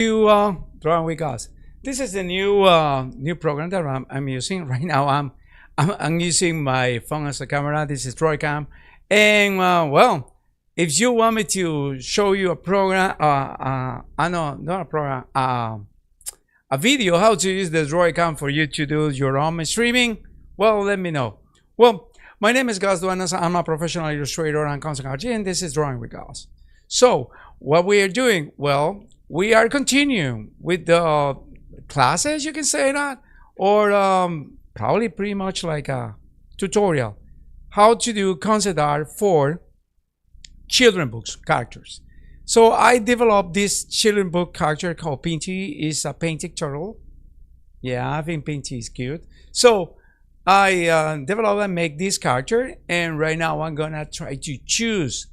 Drawing with us. This is a new program that I'm using right now. I'm using my phone as a camera. This is Droidcam, and well, if you want me to show you a program, no, not a program, a video how to use the Droidcam for you to do your own streaming, well, let me know. Well, my name is Gus Duenas. I'm a professional illustrator and concept artist, and this is Drawing with Gus. So what we are doing, well, we are continuing with the classes, you can say that, or probably pretty much like a tutorial, how to do concept art for children books characters. So I developed this children book character called Pinty. It's a painted turtle. Yeah, I think Pinty is cute. So I developed and make this character, and right now I'm gonna try to choose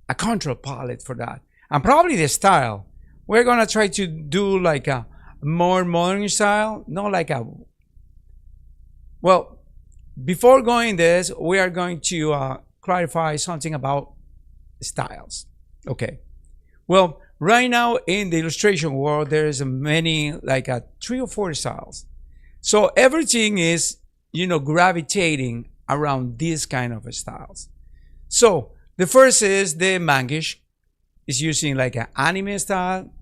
a control palette for that, and probably the style. We're gonna try to do like a more modern style, not like a, well, before going this, we are going to clarify something about styles. Okay, well, right now in the illustration world, there's many, like 3 or 4 styles. So everything is, gravitating around these kind of styles. So the first is the mangish. It's using like an anime style.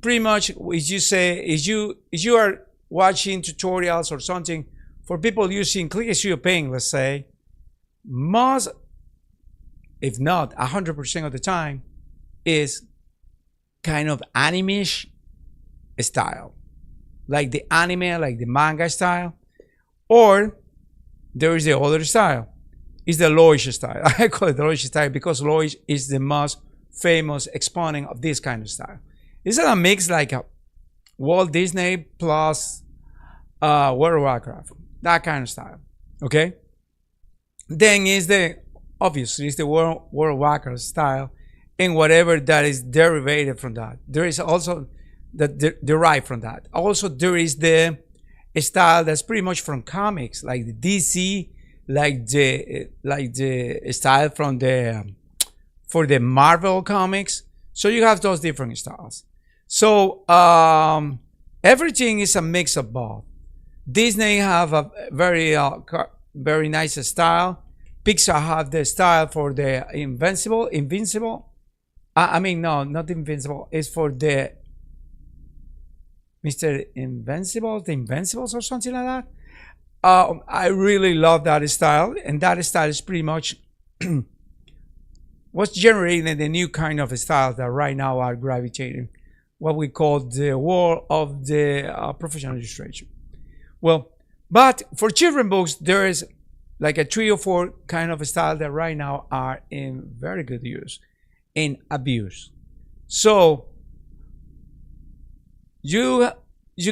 Pretty much, as you say, is you are watching tutorials or something for people using Click Studio Paint, let's say, most, if not 100% of the time, is kind of anime-ish style, like the anime, like the manga style, or there is the other style. It's the Loish style. I call it the Loish style because Loish is the most famous exponent of this kind of style. It's a mix like a Walt Disney plus World of Warcraft, that kind of style. Okay. Then is obviously the World of Warcraft style, and whatever that is derivated from that. There is also that derived from that. Also, there is the style that's pretty much from comics, like the DC, like the style from for the Marvel comics. So you have those different styles. So everything is a mix of both. Disney have a very nice style. Pixar have the style for the Invincible. I mean, no, not Invincible. It's for the Mr. Invincible, the Invincibles or something like that. I really love that style, and that style is pretty much what's generating the new kind of styles that right now are gravitating, what we call the world of the professional illustration. Well, but for children books, there is like a 3 or 4 kind of style that right now are in very good use, in abuse. So you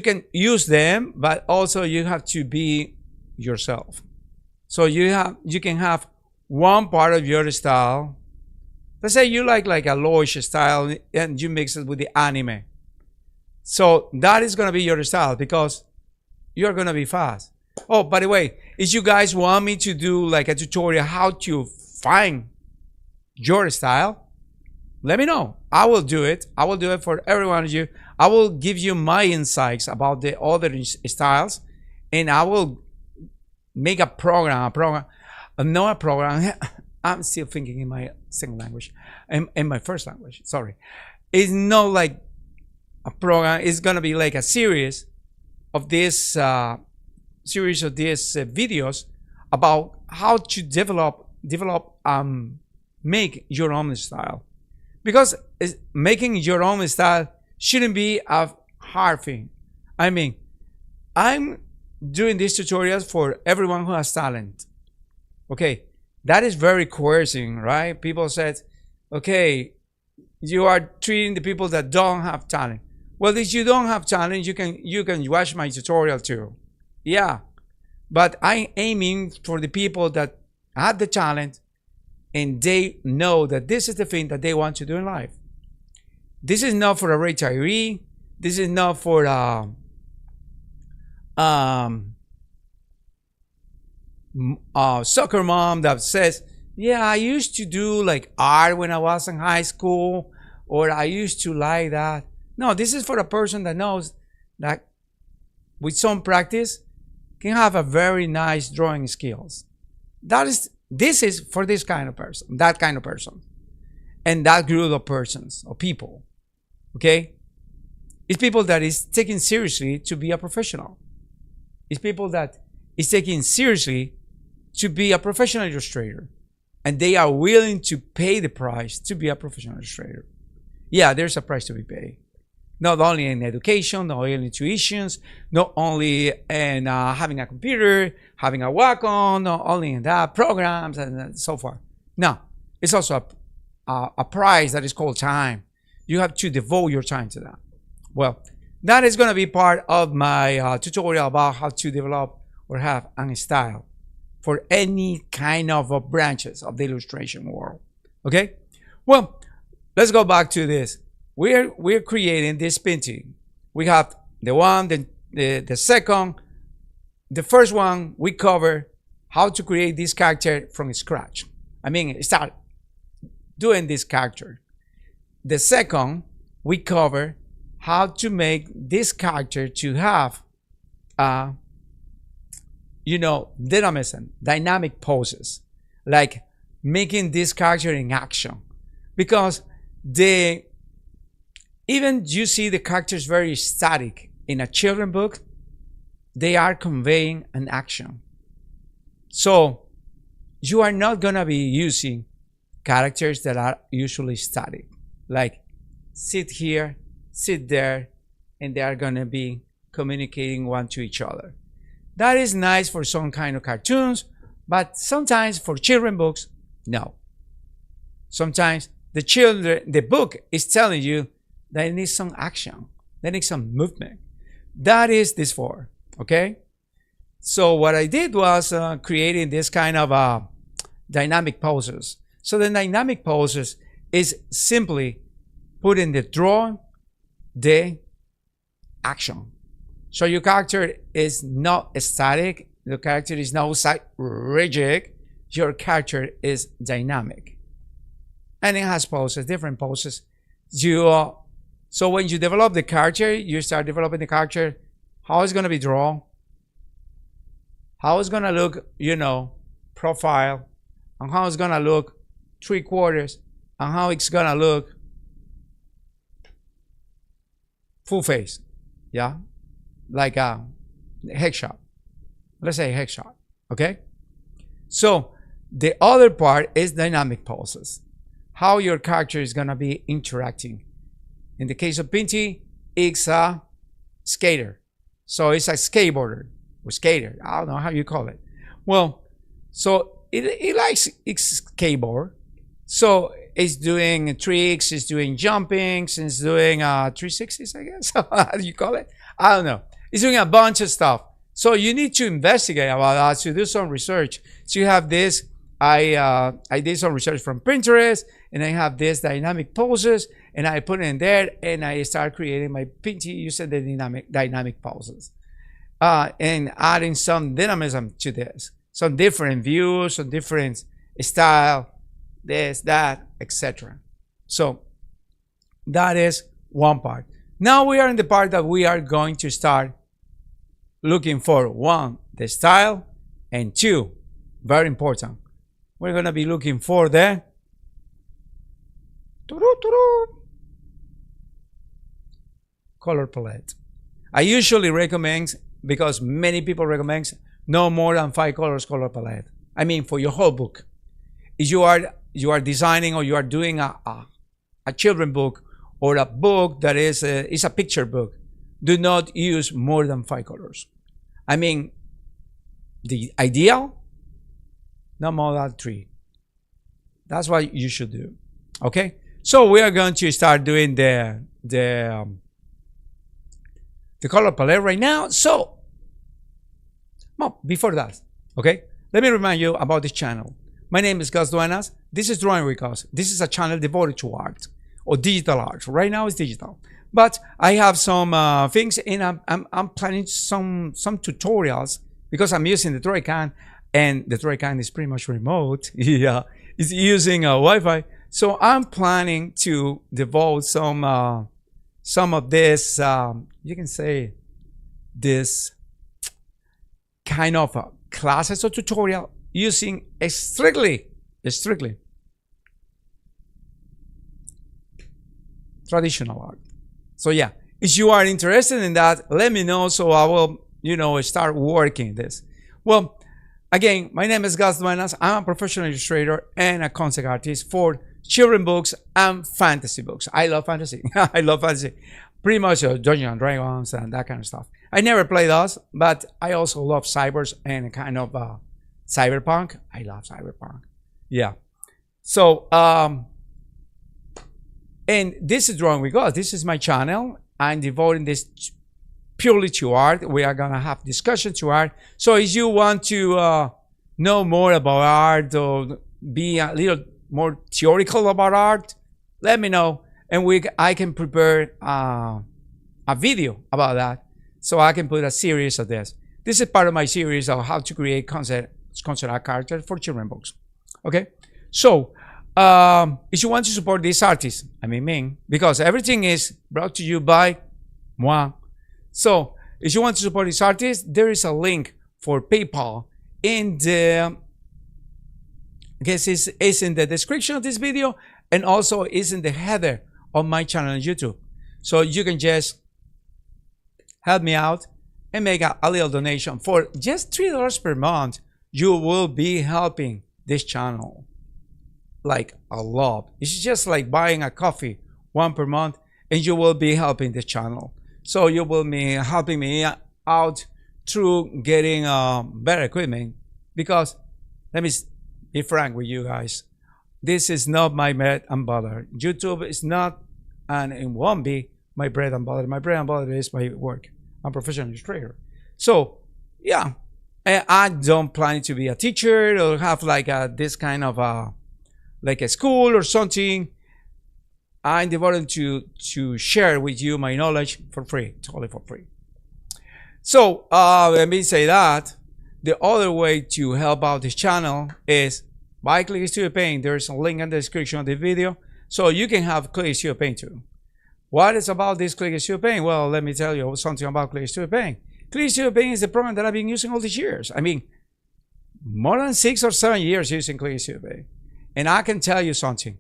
can use them, but also you have to be yourself. So you can have one part of your style. Let's say you like a Loish style and you mix it with the anime. So that is going to be your style because you're going to be fast. Oh, by the way, if you guys want me to do like a tutorial how to find your style, let me know. I will do it. I will do it for every one of you. I will give you my insights about the other styles, and I will make a program, not a program. I'm still thinking in my second language, in my first language, sorry. It's not like a program. It's gonna be like a series of this videos about how to develop, make your own style. Because making your own style shouldn't be a hard thing. I mean, I'm doing these tutorials for everyone who has talent. Okay. That is very coercing, right? People said, okay, you are treating the people that don't have talent. Well, if you don't have talent, you can watch my tutorial too. Yeah. But I'm aiming for the people that have the talent and they know that this is the thing that they want to do in life. This is not for a retiree. This is not for soccer mom that says, yeah, I used to do like art when I was in high school, or I used to like that. No, this is for a person that knows that with some practice can have a very nice drawing skills. This is for this kind of person, that kind of person, and that group of persons or people. Okay, it's people that is taking seriously to be a professional. It's people that is taking seriously to be a professional illustrator, and they are willing to pay the price to be a professional illustrator. Yeah, there's a price to be paid. Not only in education, not only in tuitions, not only in having a computer, having a Wacom, not only in that, programs and so forth. No, it's also a price that is called time. You have to devote your time to that. Well, that is going to be part of my tutorial about how to develop or have a style for any kind of branches of the illustration world. Okay? Well, let's go back to this. We're creating this painting. We have the one, the second, the first one we cover how to create this character from scratch. I mean, start doing this character. The second we cover how to make this character to have dynamism, dynamic poses, like making this character in action, because even you see the characters very static in a children's book, they are conveying an action. So you are not going to be using characters that are usually static, like sit here, sit there, and they are going to be communicating one to each other. That is nice for some kind of cartoons, but sometimes for children's books, no. Sometimes the book is telling you that it needs some action, that needs some movement. That is this for, okay? So what I did was creating this kind of dynamic poses. So the dynamic poses is simply putting the draw, the action. So your character is not static, the character is not rigid, your character is dynamic. And it has poses, different poses. So when you develop the character, you start developing the character, how it's going to be drawn, how it's going to look, profile, and how it's going to look 3/4, and how it's going to look full face, yeah, like a headshot. Let's say headshot, okay? So the other part is dynamic poses, how your character is going to be interacting. In the case of Pinty, it's a skater. So it's a skateboarder or skater. I don't know how you call it. Well, so it likes skateboard. So it's doing tricks, it's doing jumpings, it's doing 360s, I guess. How do you call it? I don't know. It's doing a bunch of stuff. So you need to investigate about that, to do some research. So you have this. I did some research from Pinterest, and I have this dynamic poses, and I put it in there, and I start creating my Pinty using the dynamic poses, and adding some dynamism to this, some different views, some different style, this, that, etc. So that is one part. Now we are in the part that we are going to start looking for, one, the style, and two, very important, we're going to be looking for the color palette. I usually recommend, because many people recommend, no more than 5 colors color palette. I mean, for your whole book. If you are designing, or you are doing a children's book, or a book that is a picture book, do not use more than 5 colors. I mean, the ideal, no more than 3. That's what you should do. Okay, so we are going to start doing the color palette right now. So, well, before that, okay, let me remind you about this channel. My name is Gus Duenas. This is Drawing with Gus. This is a channel devoted to art, or digital art. Right now it's digital, but I have some things, and I'm planning some tutorials, because I'm using the Troican, and the Troican is pretty much remote. Yeah, it's using Wi-Fi. So I'm planning to devote some some of this, you can say, this kind of classes or tutorial using strictly traditional art. So yeah, if you are interested in that, let me know so I will, start working this. Well, again, my name is Gus Duenas. I'm a professional illustrator and a concept artist for children books and fantasy books. I love fantasy. I love fantasy. Pretty much Dungeons and Dragons and that kind of stuff. I never play those, but I also love cybers and kind of cyberpunk. I love cyberpunk. Yeah. So, and this is Drawing with Gus. This is my channel. I'm devoting this purely to art. We are gonna have discussions to art. So if you want to know more about art or be a little more theoretical about art, let me know, and I can prepare a video about that. So I can put a series of this. This is part of my series of how to create concept art characters for children books. Okay, so if you want to support these artists, I mean me, because everything is brought to you by moi. So if you want to support these artists, there is a link for PayPal in the, I guess it's in the description of this video, and also is in the header of my channel on YouTube. So you can just help me out and make a little donation. For just $3 per month, you will be helping this channel like a lot. It's just like buying a coffee, one per month, and you will be helping the channel. So you will be helping me out through getting better equipment, because let me be frank with you guys, this is not my bread and butter. YouTube is not, and it won't be, my bread and butter. My bread and butter is my work. I'm a professional illustrator. So yeah, I don't plan to be a teacher or have like this kind of like a school or something. I'm devoted to share with you my knowledge for free, totally for free. So let me say that the other way to help out this channel is by clicking Studio Paint. There's a link in the description of the video, so you can have Click Studio Paint too. What is about this Click Studio Paint? Well, let me tell you something about Click Studio Paint. Click Studio Paint is the program that I've been using all these years. I mean, more than 6 or 7 years using Click Studio Paint. And I can tell you something.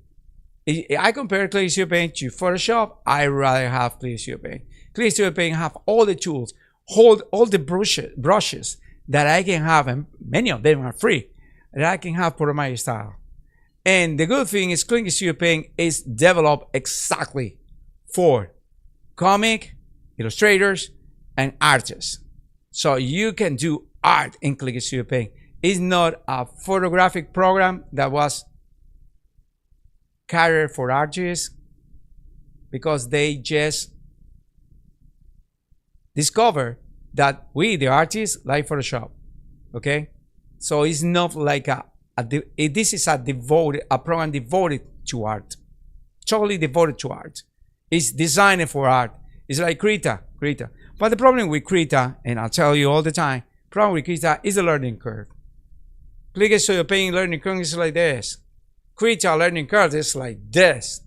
If I compare Click Studio Paint to Photoshop, I rather have Click Studio Paint. Click Studio Paint have all the tools, all the brushes that I can have, and many of them are free, that I can have for my style. And the good thing is Click Studio Paint is developed exactly for comic illustrators and artists. So you can do art in Click Studio Paint. It's not a photographic program that was carried for artists, because they just discover that we, the artists, like Photoshop. Okay, so it's not like this is a program devoted to art, totally devoted to art. It's designed for art. It's like Krita. But the problem with Krita, and I'll tell you all the time, problem with Krita is the learning curve. Click Studio Paint learning curve is like this. Krita learning curve is like this.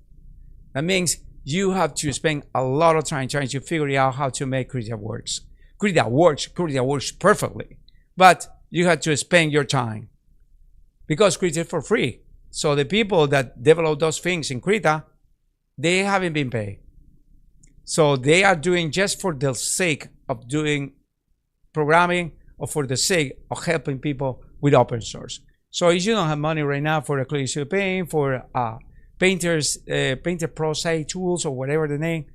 That means you have to spend a lot of time trying to figure out how to make Krita works. Krita works perfectly, but you have to spend your time, because Krita is for free. So the people that develop those things in Krita, they haven't been paid. So they are doing just for the sake of doing programming, or for the sake of helping people with open source. So if you don't have money right now for a Click Studio Paint, for Painter Pro Say tools, or whatever the name,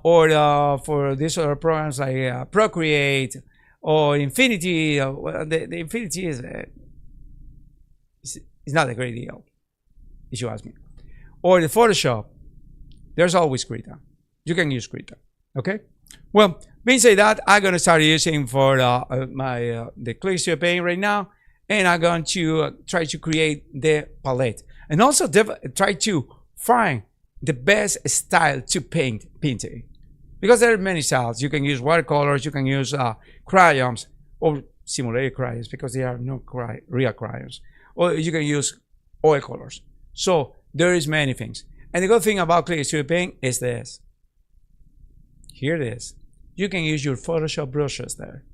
or for these other programs like Procreate or Infinity. The Infinity is it's not a great deal, if you ask me. Or the Photoshop, there's always Krita. You can use Krita. Okay. Well, being said that, I'm going to start using for the Click Studio Paint right now, and I'm going to try to create the palette, and also try to find the best style to paint Pinty, because there are many styles. You can use watercolors, you can use crayons, or simulated crayons, because they are no real crayons, or you can use oil colors. So there is many things, And the good thing about Clear Studio Paint is this. Here it is. You can use your Photoshop brushes there.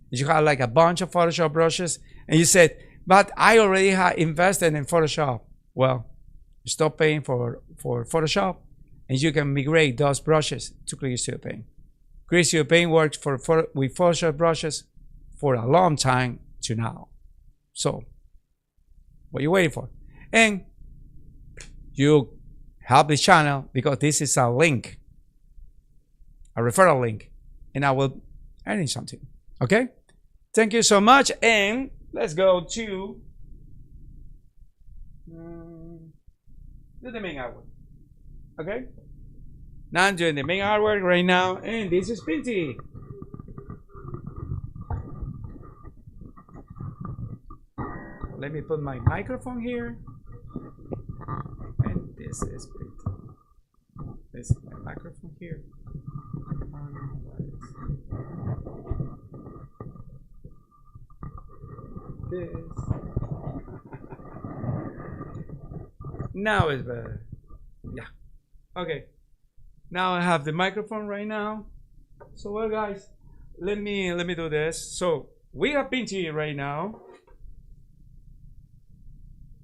You have like a bunch of Photoshop brushes, and you said, but I already have invested in Photoshop. Well, stop paying for Photoshop, and you can migrate those brushes to Clear Studio Paint. Clear Studio Paint works with Photoshop brushes for a long time to now. So, what are you waiting for? And you help this channel because this is a link, a referral link, and I will earn something. Okay? Thank you so much, and let's go to the main artwork. Okay? Now I'm doing the main artwork right now, and this is Pinty. Let me put my microphone here, and this is Pinty. This is my microphone here. This. Now it's better. Yeah. Okay. Now I have the microphone right now. So well, guys, let me do this. So we have Pinty right now.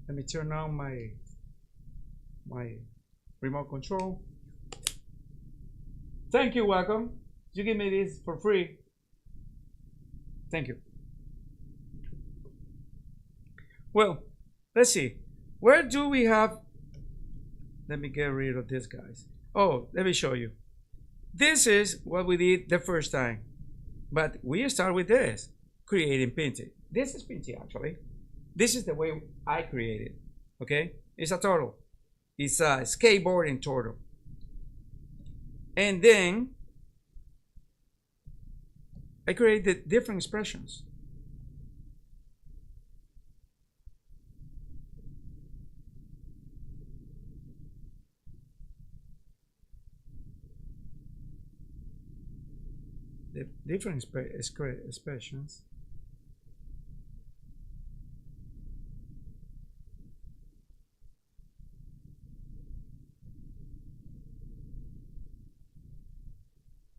Let me turn on my remote control. Thank you, welcome. You give me this for free. Thank you. Well, let's see. Where do we have? Let me get rid of this, guys. Oh, let me show you. This is what we did the first time. But we start with this, creating Pinty. This is Pinty, actually. This is the way I created. Okay? It's a turtle. It's a skateboarding turtle. And then I created different expressions. The different expressions.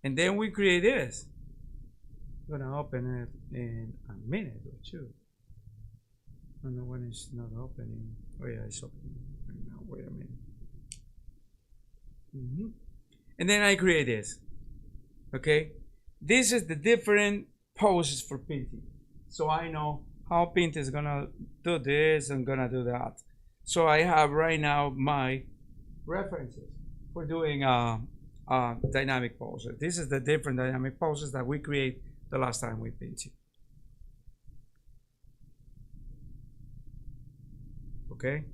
And then we create this. I'm gonna open it in a minute or two. I don't know when it's not opening. Oh yeah, it's opening right now. Wait a minute. And then I create this. Okay, this is the different poses for Pinty. So I know how Pinty is gonna do this and gonna do that. So I have right now my references for doing dynamic poses. This is the different dynamic poses that we create the last time with Pinty. Okay,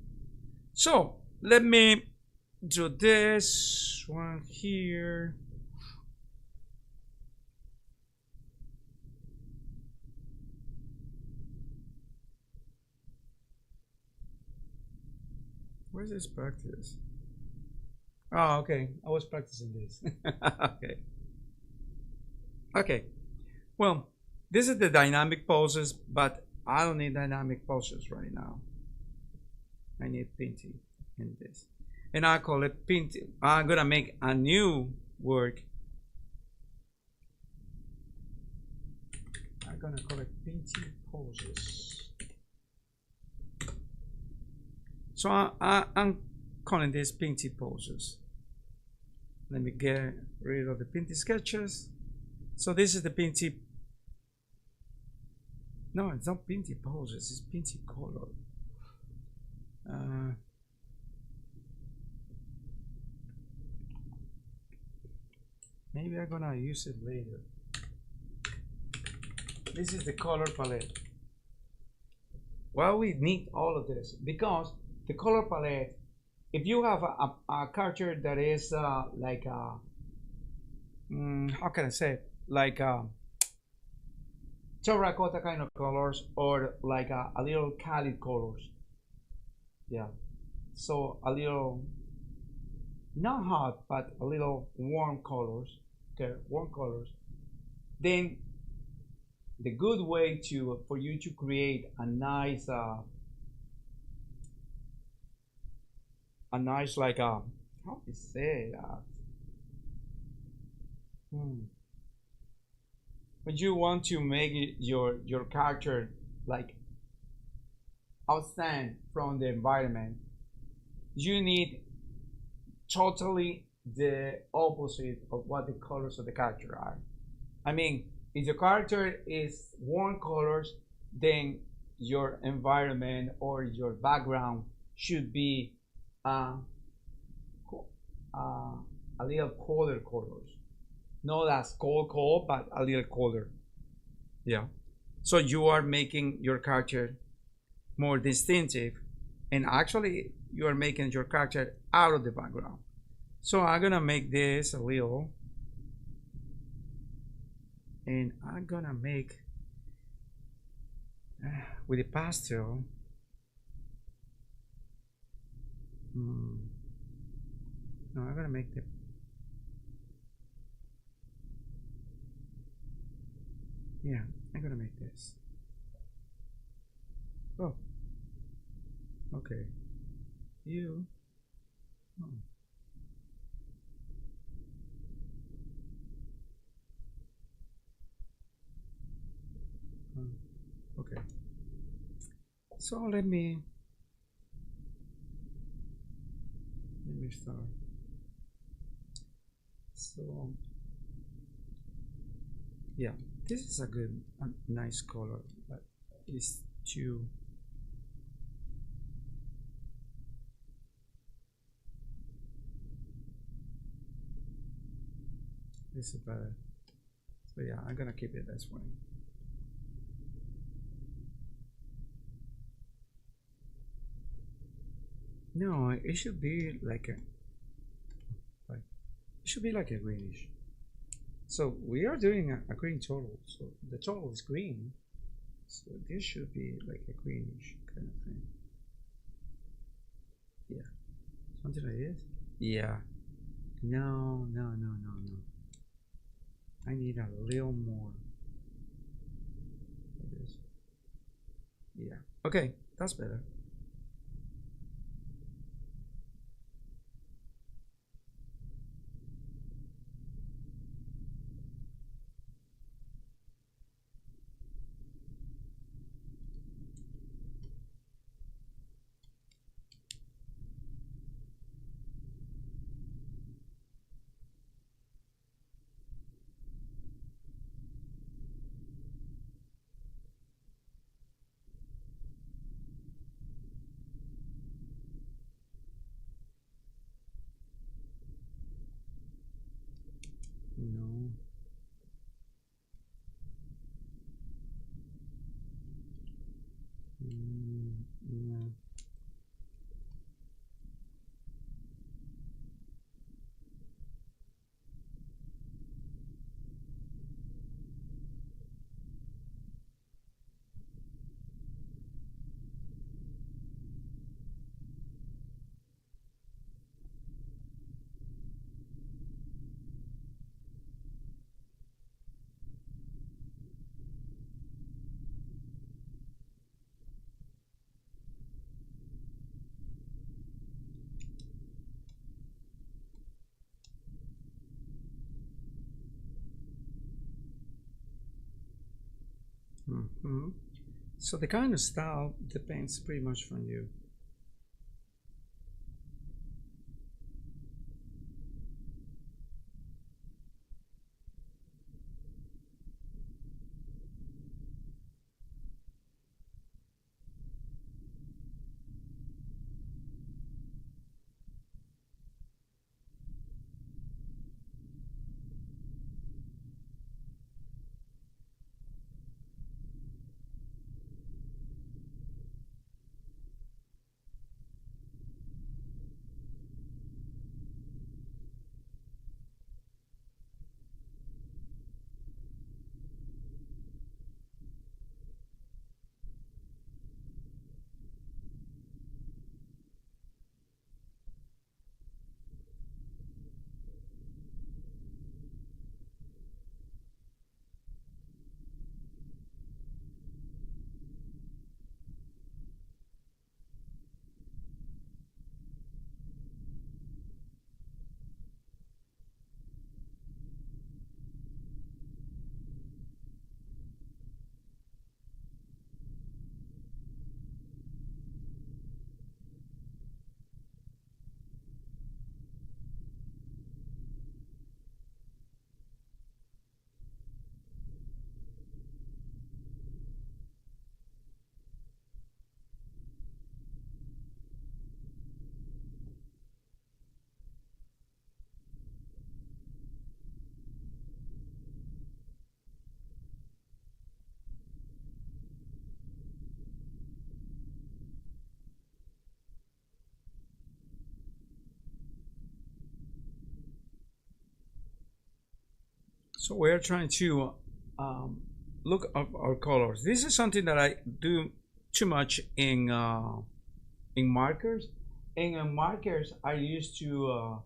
so let me do this one here. Where's this practice? Oh, okay. I was practicing this. Okay. Okay. Well, this is the dynamic poses, but I don't need dynamic poses right now. I need Pinty in this. And I call it Pinty. I'm gonna make a new work. I'm gonna call it Pinty poses. So I'm calling this Pinty poses. Let me get rid of the Pinty sketches. So this is the Pinty. No, it's not Pinty poses, it's Pinty color. Maybe I'm gonna use it later. This is the color palette. Why we need all of this? Because the color palette, if you have a character that is like a, how can I say it? Like terracotta kind of colors, or like a little Cali colors. Yeah, so a little, not hot, but a little warm colors. Okay, warm colors. Then the good way for you to create a nice like how to say that? Hmm. When you want to make your character like outstand from the environment, you need totally the opposite of what the colors of the character are. I mean, if your character is warm colors, then your environment or your background should be uh, uh, a little colder colors, not as cold, but a little colder. Yeah. So you are making your character more distinctive, and actually you are making your character out of the background. So I'm gonna make this a little, and I'm gonna make with the pastel. Hmm, no, I'm gonna make the, yeah, I'm gonna make this. Oh, okay. You. Oh, okay. So let me start. So yeah, this is a nice color, but it's too. This is better. So yeah, I'm gonna keep it this way. No, it should be like it should be like a greenish. So we are doing a green total. So the total is green. So this should be like a greenish kind of thing. Yeah, something like this. Yeah. No, no, no, no, no. I need a little more. Like this. Yeah. Okay, that's better. No. No. Hmm. So the kind of style depends pretty much from you. So we're trying to um, look up our colors. This is something that I do too much in markers. And in markers, I used to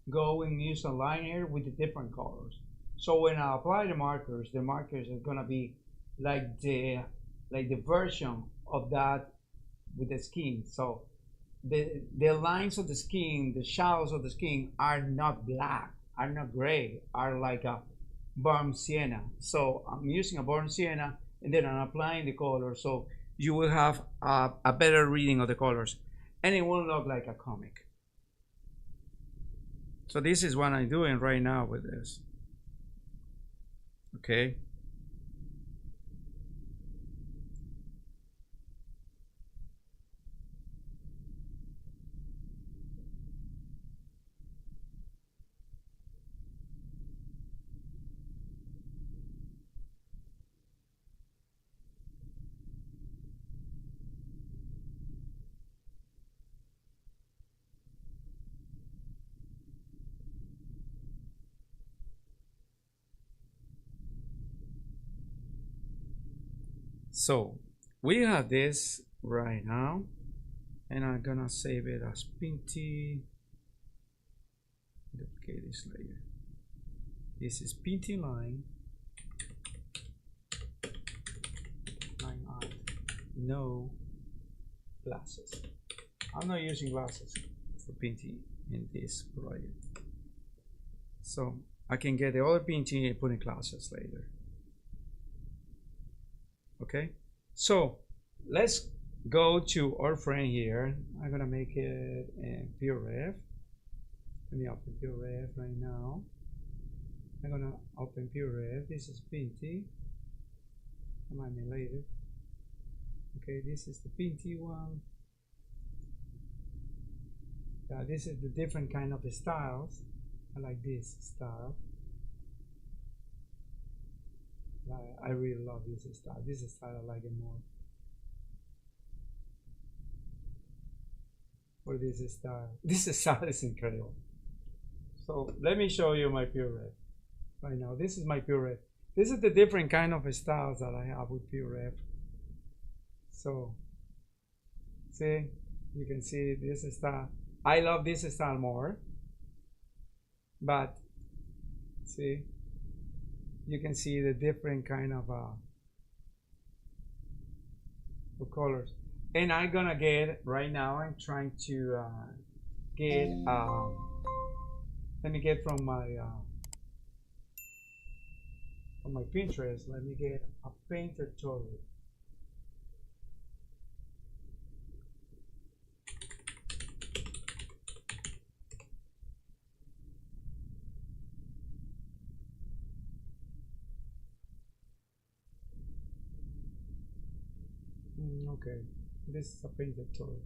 go and use a liner with the different colors. So when I apply the markers are gonna be like the version of that with the skin. So the lines of the skin, the shadows of the skin are not black, are not gray, are like a burnt sienna. So I'm using a burnt sienna and then I'm applying the color. So you will have a better reading of the colors and it won't look like a comic. So this is what I'm doing right now with this. Okay. So we have this right now, and I'm gonna save it as Pinty. Duplicate this layer. This is Pinty line art. No glasses. I'm not using glasses for Pinty in this project. So I can get the other Pinty and put in glasses later. Okay, so let's go to our friend here. I'm gonna make it pure ref. Let me open pure ref right now. I'm gonna open pure ref. This is Pinty. Remind me later. Okay, this is the Pinty one. This is the different kind of styles. I like this style. I really love this style. This style I like it more. For this style. This style is incredible. So let me show you my pure ref. Right now, this is my pure ref. This is the different kind of styles that I have with pure ref. So, see, you can see this style. I love this style more. But, see, you can see the different kind of colors. And I'm gonna get right now. I'm trying to get. Let me get from my Pinterest. Let me get a painter tutorial. Okay, this is a painter tutorial.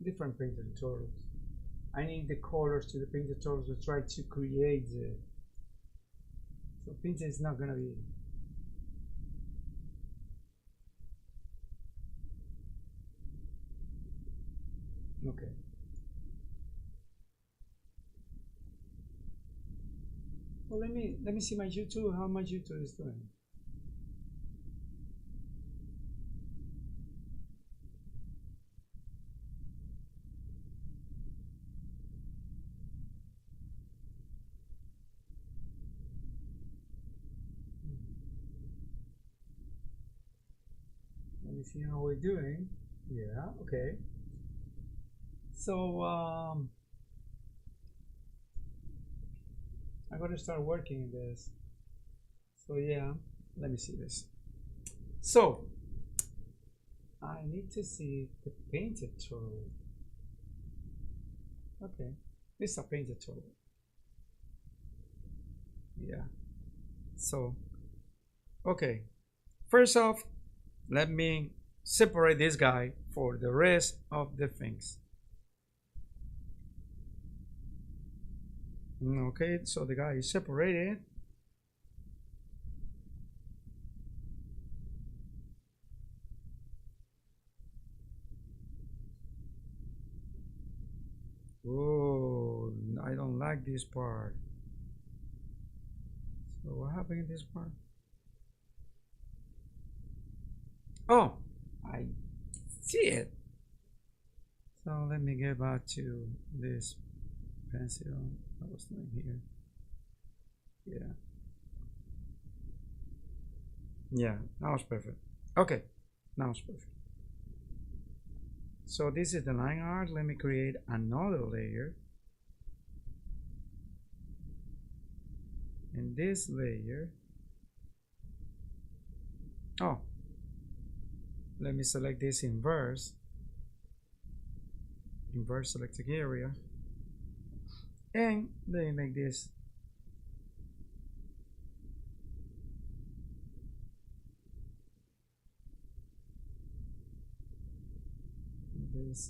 Different painter tutorials. I need the colors to the painter tutorials to try to create the. So painter is not gonna be. Okay. Well, let me see my YouTube. How my YouTube is doing. Let me see how we're doing. Yeah. Okay. So I'm gonna start working in this. So yeah, let me see this. So I need to see the painted tool. Okay, this is a painted tool. Yeah. So, okay. First off, let me separate this guy for the rest of the things. Okay, so the guy is separated. Oh, I don't like this part. So what happened in this part? Oh, I see it. So let me get back to this pencil I was doing here. Yeah. Yeah, now it's perfect. Okay, now it's perfect. So this is the line art. Let me create another layer. And this layer, oh, let me select this inverse selected area, and let me make this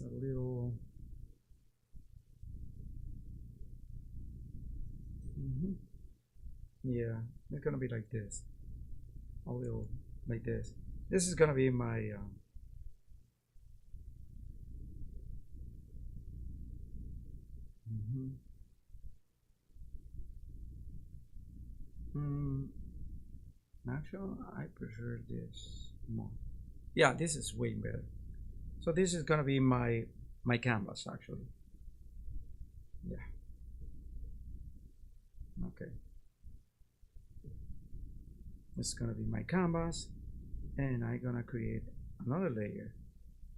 a little yeah, it's gonna be like this, a little like this. This is gonna be my mm, actually I prefer this more. Yeah, this is way better. So this is gonna be my canvas actually. Yeah. Okay. This is gonna be my canvas, and I'm gonna create another layer,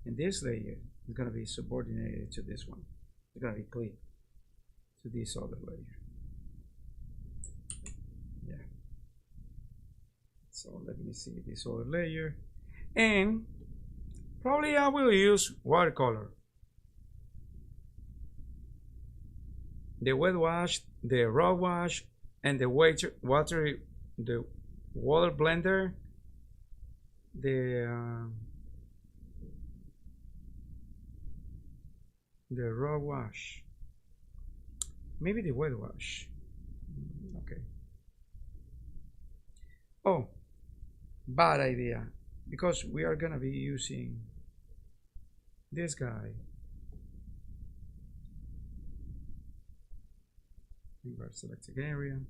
and this layer is gonna be subordinated to this one. It's gonna be clear to this other layer. Yeah. So let me see this other layer, and probably I will use watercolor. The wet wash, the raw wash, and the the water blender, the raw wash, maybe the wet wash. Okay. Oh, bad idea, because we are gonna be using this guy. Invert selected area.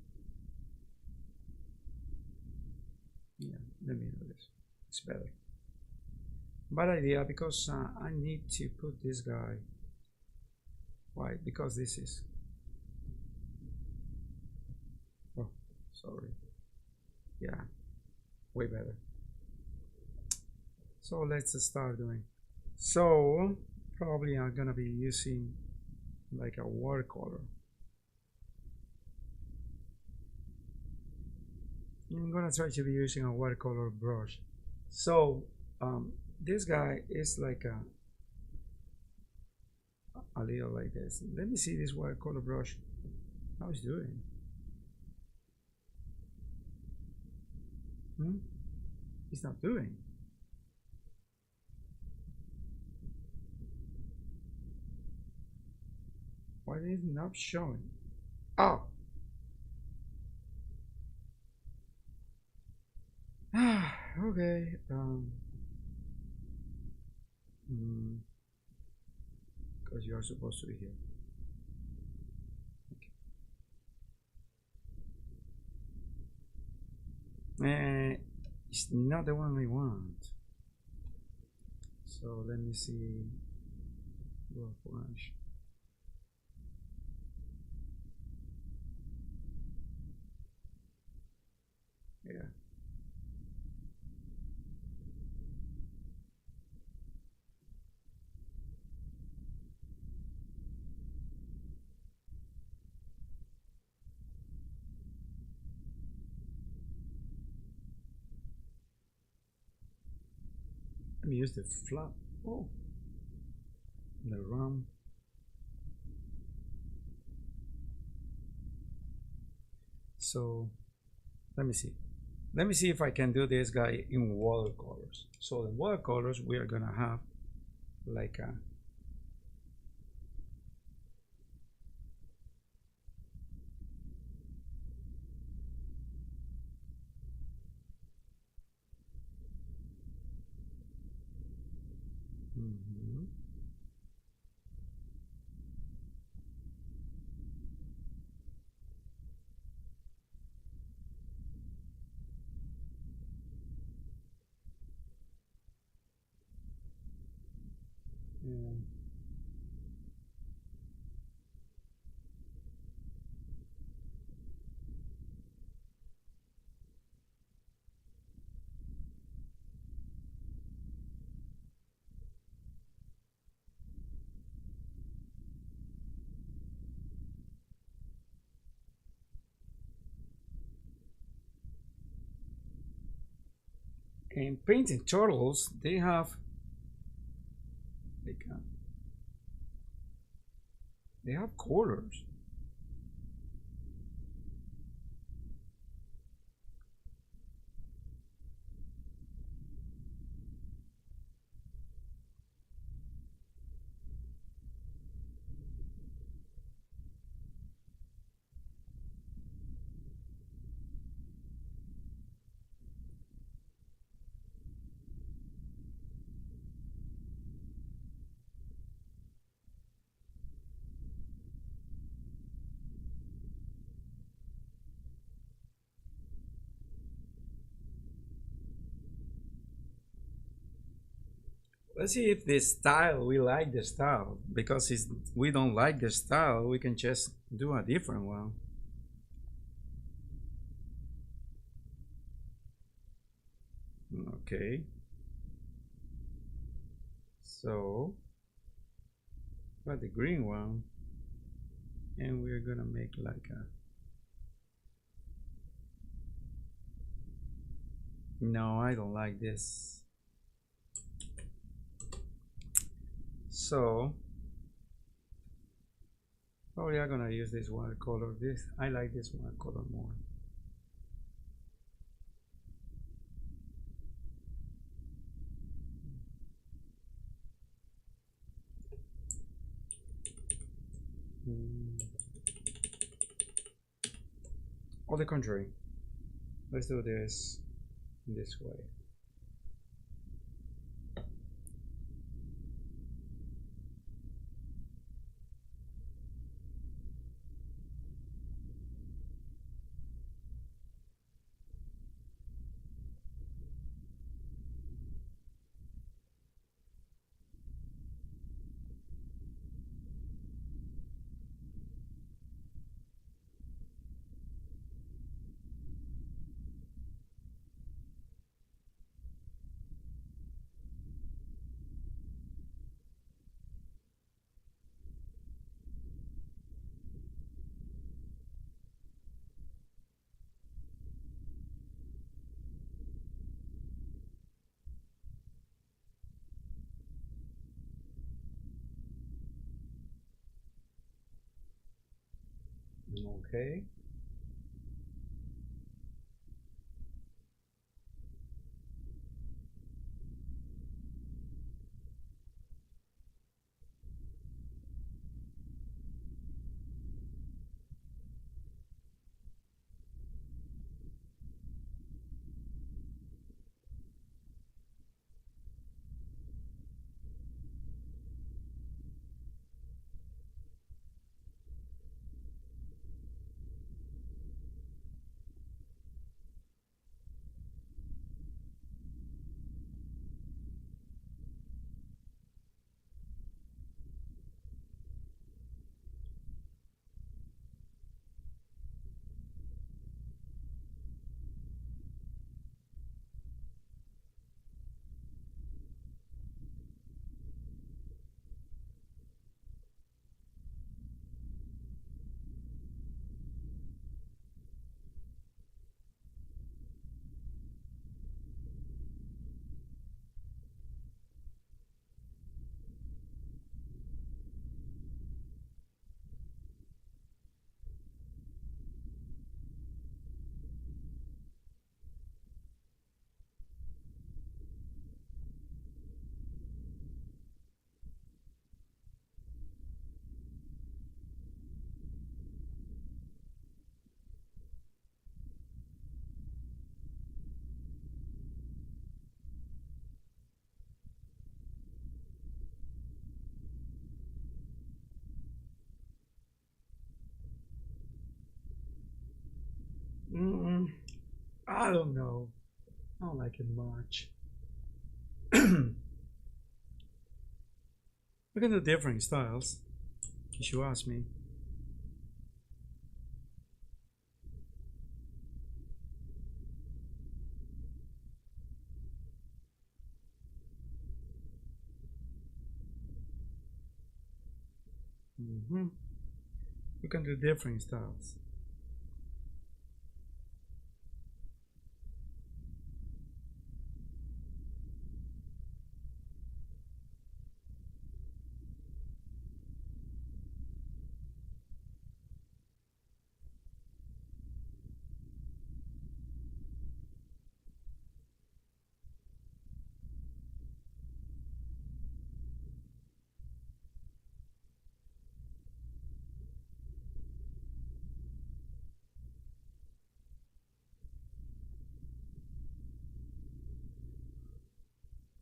Yeah, let me do this. It's better. Bad idea, because I need to put this guy. Why? Because this is. Oh, sorry. Yeah, way better. So let's start doing. So probably I'm gonna be using like a watercolor. I'm gonna try to be using a watercolor brush. So this guy is like a little like this. Let me see this watercolor brush. How it's doing? It's not doing. Why is it not showing? Oh. Okay. Because you are supposed to be here. Okay. It's not the one we want. So let me see. Flash. Yeah. Let me use the flap. Oh, the rum. So let me see. Let me see if I can do this guy in watercolors. So in watercolors, we are gonna have like a mhm. Yeah. And painting turtles, they have like they have colors. Let's see if the style, we like the style. Because if we don't like the style, we can just do a different one. Okay. So, got the green one. And we're gonna make like a... No, I don't like this. So, probably I'm gonna use this watercolor. This, I like this watercolor more. Mm. On the contrary, let's do this way. Okay. I don't know. I don't like it much. We can do different styles, if you ask me. Hmm. We can do different styles.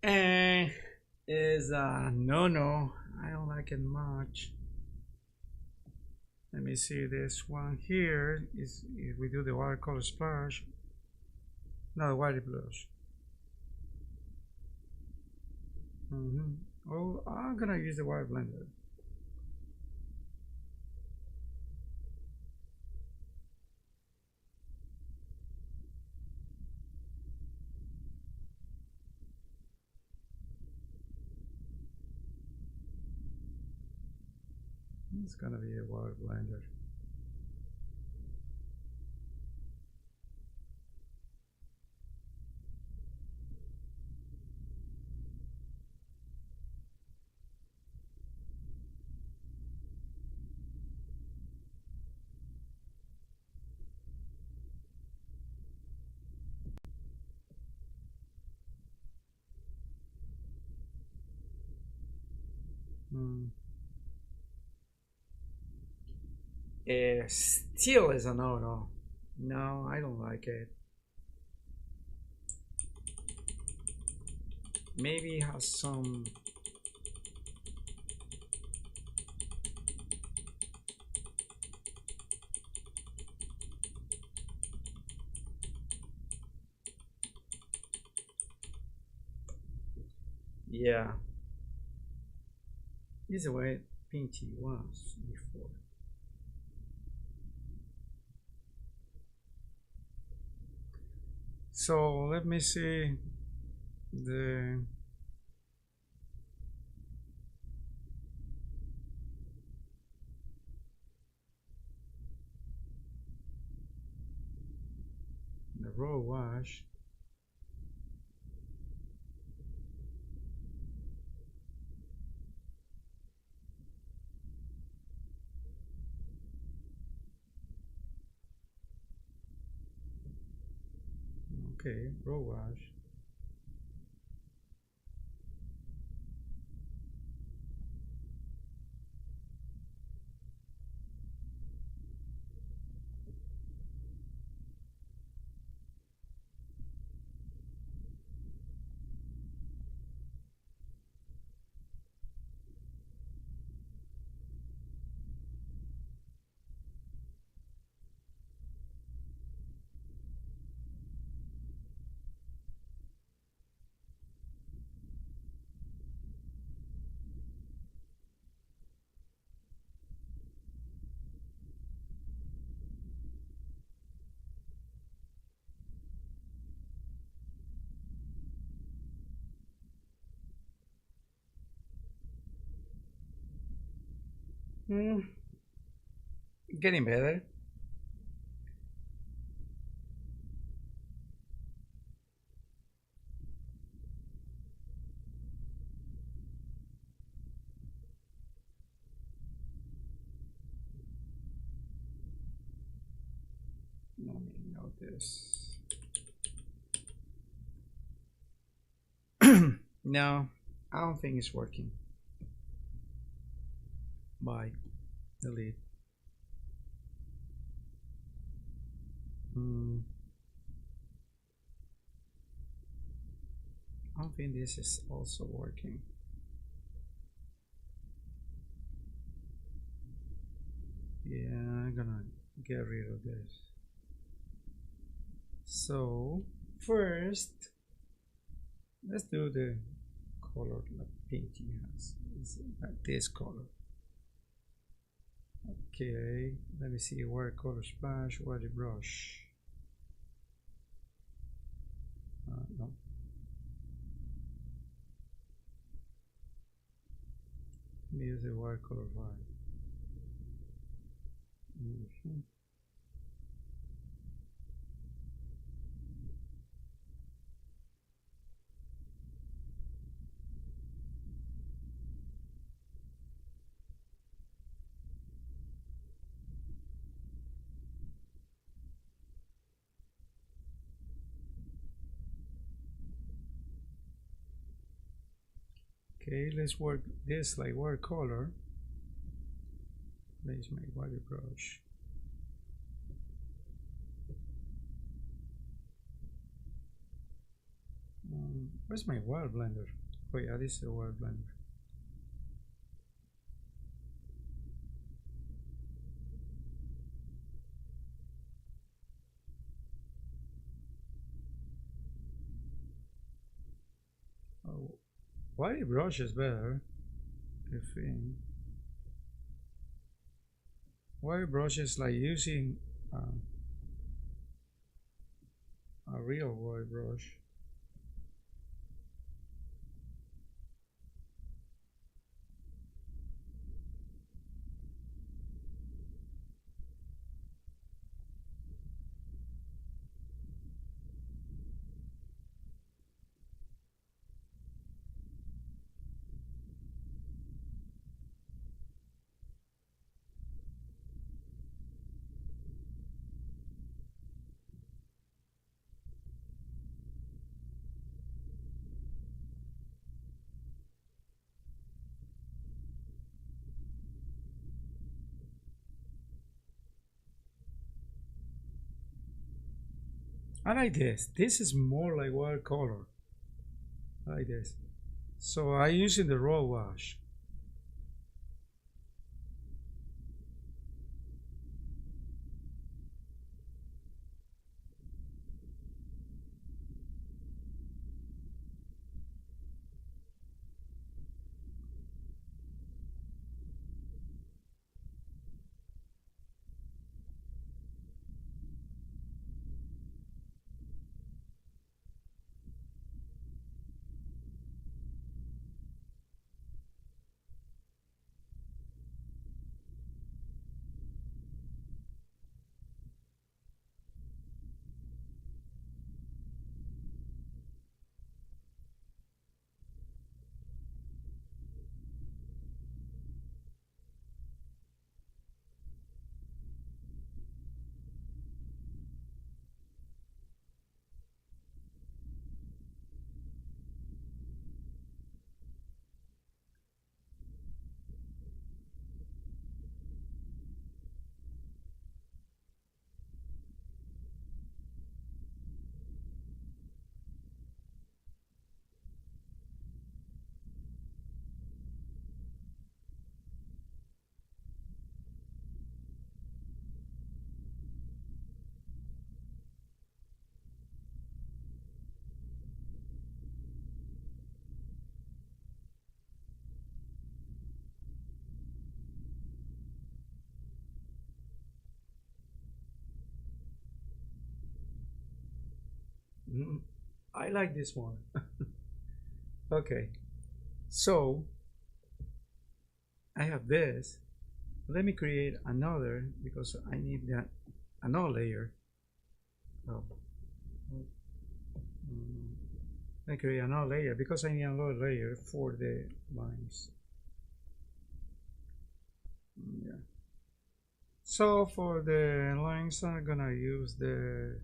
And is no no. I don't like it much. Let me see this one here. Is if we do the watercolor splash, no the white blush. Oh, I'm gonna use the white blender. It's gonna be a white blender. Mm. Still is a no no. No, I don't like it. Maybe it has some. Yeah, this is the way Pinty was before. So let me see the raw wash. Okay, raw wash. Hmm, getting better. Let me note this. No, I don't think it's working. Bye. Delete. Mm, I don't think this is also working. Yeah, I'm gonna get rid of this. So first, let's do the color that Pinty has. It's like this color. Okay, let me see watercolor splash, water brush. No. Let me use the watercolor file. Okay, let's work this like watercolor. Place my water brush. Where's my water blender? Oh yeah, this is the water blender. Oh, water brush is better. I think. Water brush is like using a real water brush. I like this. This is more like watercolor. I like this. So I using the raw wash. I like this one. Okay, so I have this. Let me create another because I need that another layer. Oh, I create another layer because I need another layer for the lines. Yeah. So for the lines, I'm gonna use the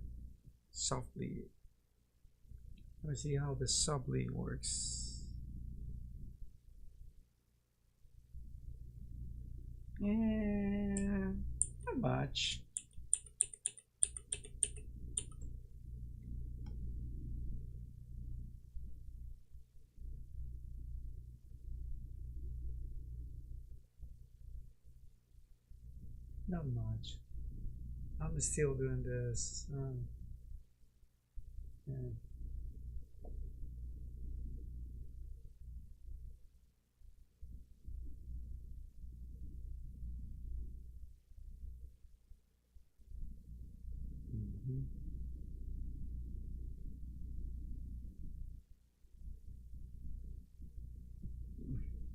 softly. Let me see how the softly works. And not much. Not much. I'm still doing this. Yeah. Mhm.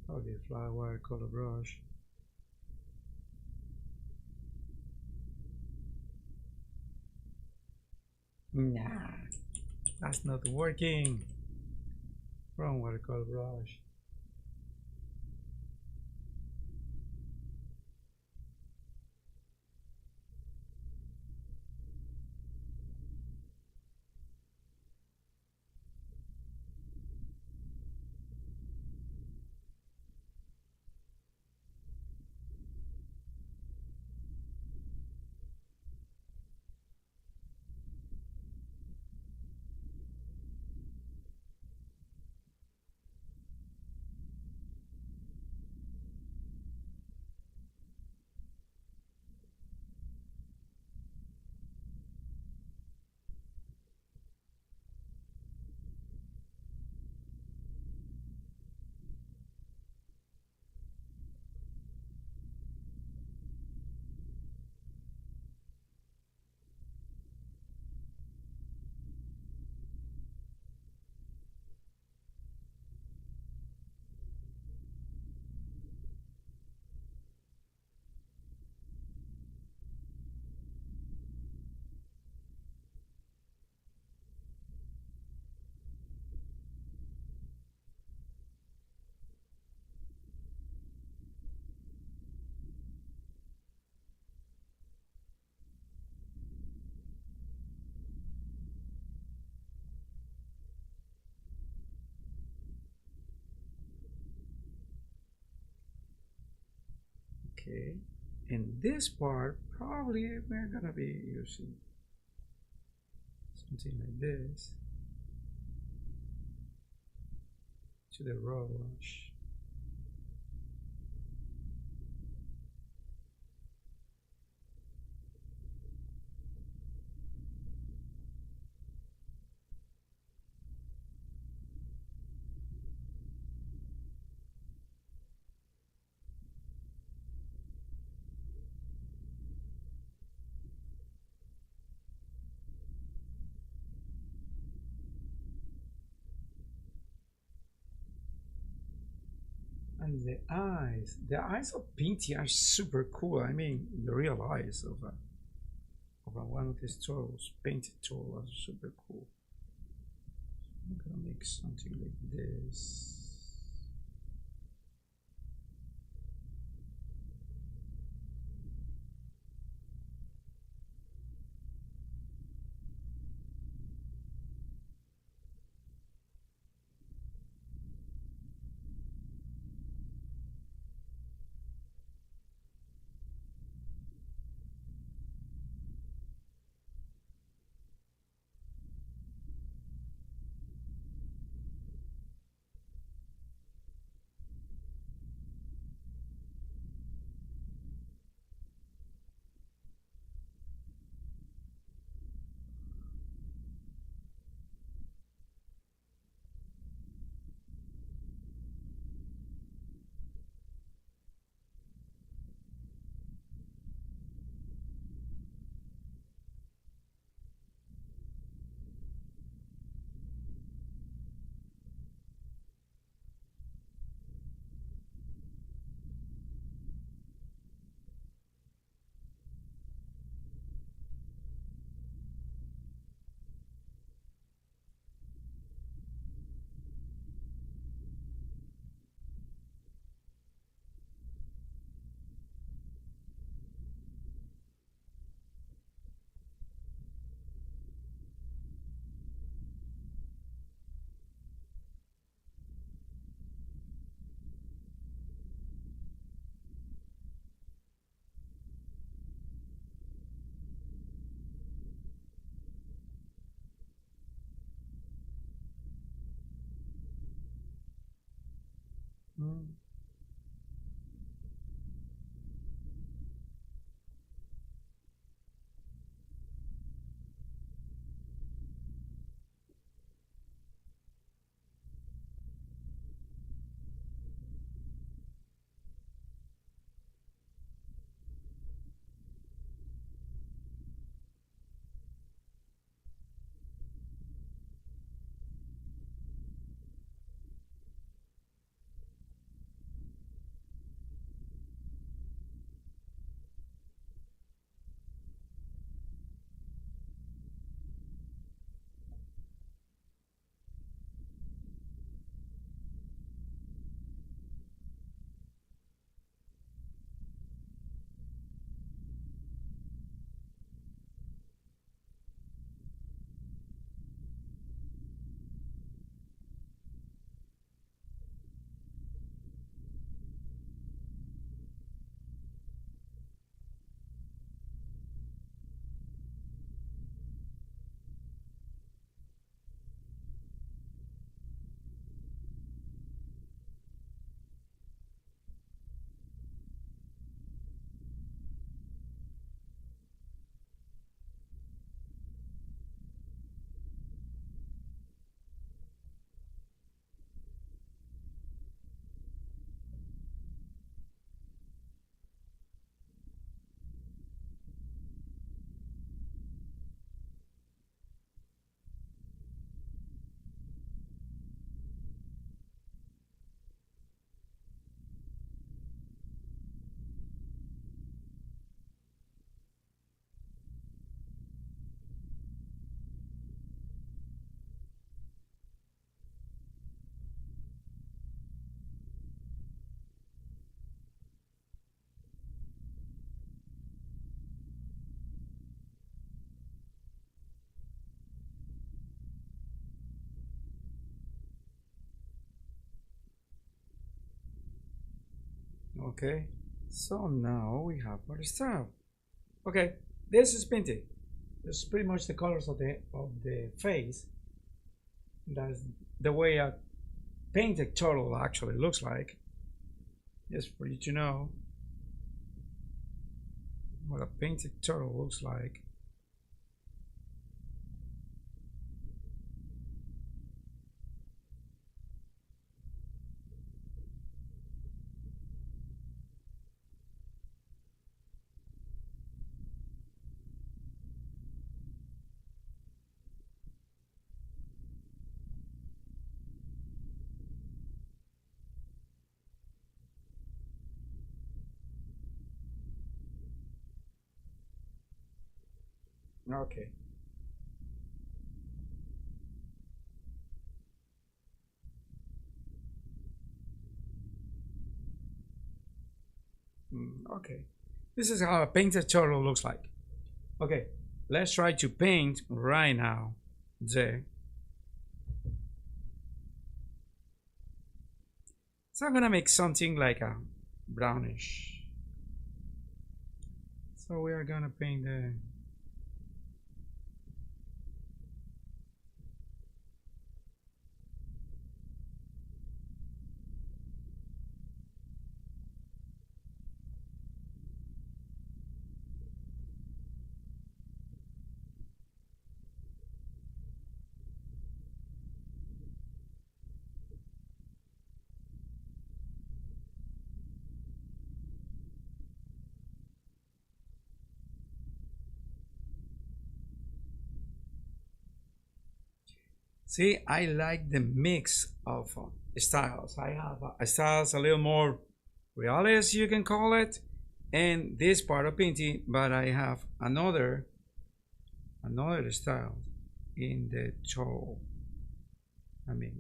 Okay, flower color brush. Nah, that's not working. Wrong watercolor brush. Okay. In this part, probably we're gonna be using something like this to the brush. And the eyes of Pinty are super cool. I mean, the real eyes of one of these tools, painted tool, are super cool. I'm gonna make something like this. Mm. Okay, so now we have our style. Okay, this is painted. This is pretty much the colors of the face. That's the way a painted turtle actually looks like. Just for you to know what a painted turtle looks like. Okay. Okay. This is how a painted turtle looks like. Okay, let's try to paint right now. The So I'm gonna make something like a brownish. So we are gonna paint the See, I like the mix of styles. I have styles a little more realist, you can call it, and this part of painting, but I have another style in the toe. I mean,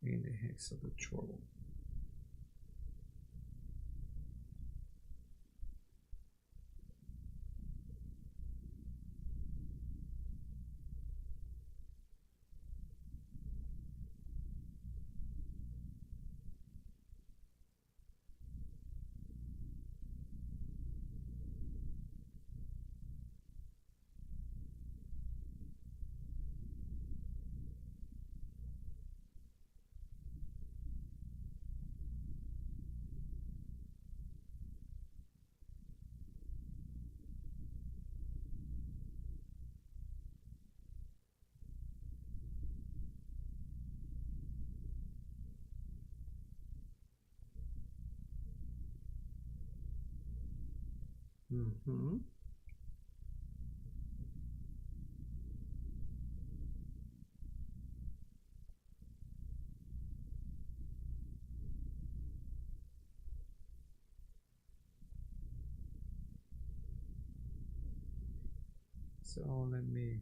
in the hex of the toe. Mm-hmm. So let me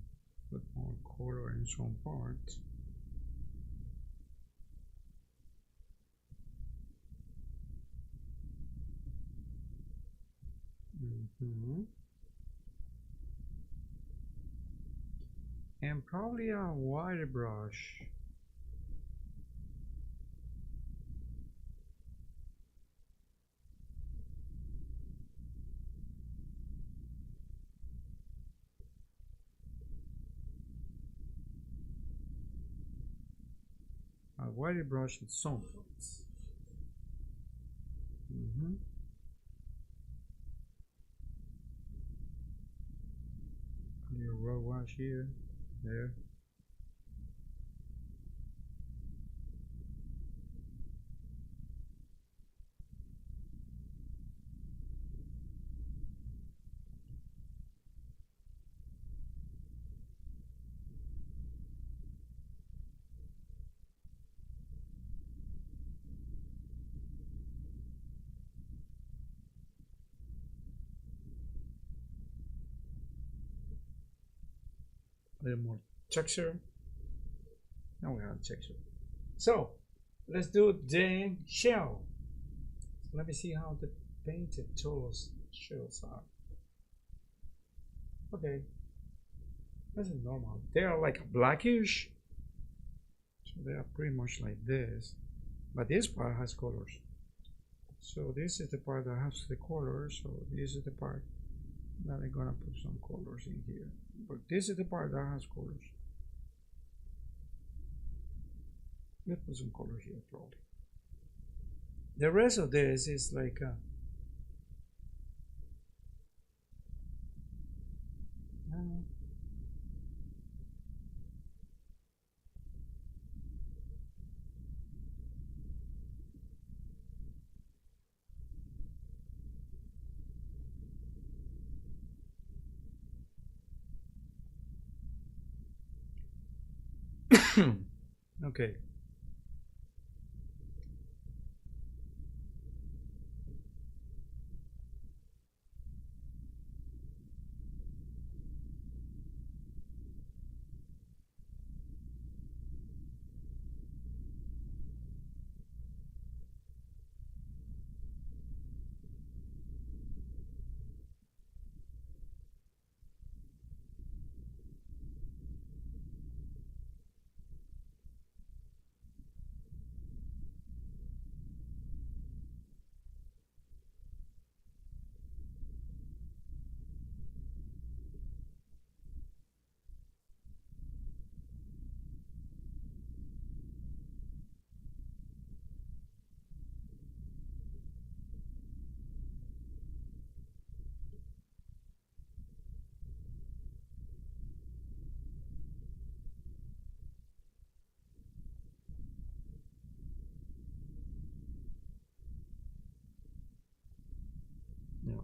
put more color in some parts. Mm-hmm. And probably a wider brush. A wider brush in some parts. Mm-hmm. A little raw wash here, there. A little more texture. Now we have texture. So let's do the shell. So let me see how the painted tools shells are. Okay, this is normal. They are like blackish. So they are pretty much like this, but this part has colors. So this is the part that has the colors. So this is the part that I'm gonna put some colors in here. But this is the part that has colors. Let's put some color here probably. The rest of this is like okay. Yeah.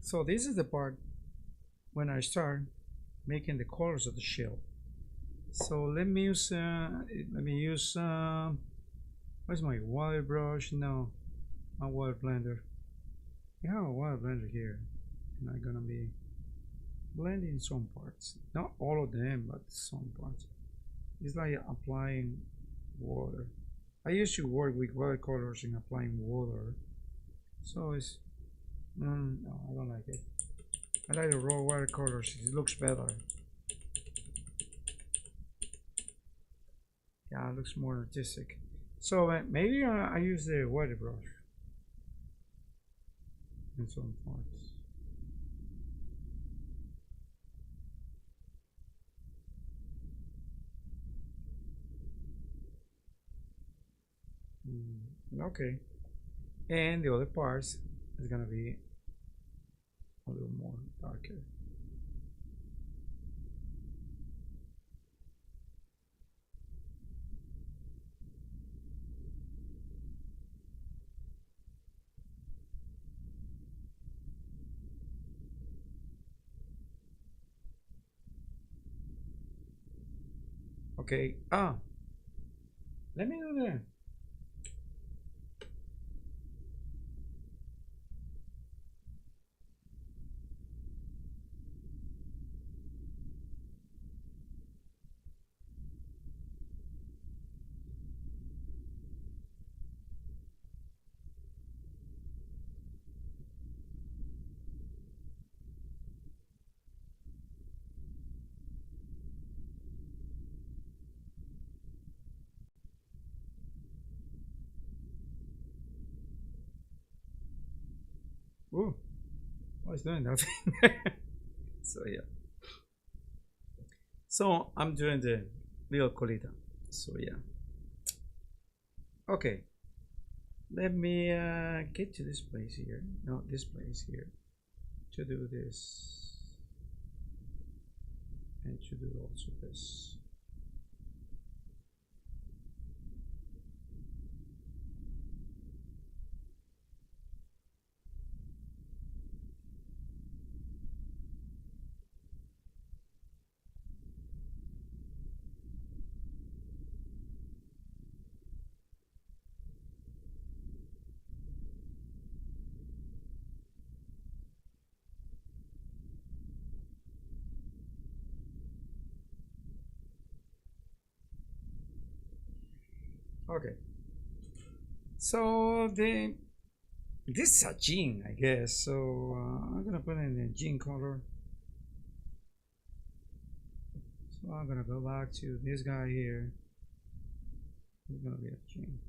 So this is the part when I start making the colors of the shell. So let me use where's my water brush? No, my water blender. I have a water blender here, and I'm gonna be blending some parts, not all of them, but some parts. It's like applying water. I used to work with watercolors and applying water, so it's no, I don't like it. I like the raw watercolors. It looks better. Yeah, it looks more artistic. So maybe I use the water brush in some parts. Okay, and the other parts is gonna be a little more darker. Okay, let me do that. Ooh, what's doing nothing? So yeah. So I'm doing the little colita. So yeah. Okay. Let me get to this place here. No, this place here. To do this. And to do also this. Okay. So this is a jean, I guess. So I'm gonna put in a jean color. So So I'm gonna go back to this guy here. It's gonna be a chain.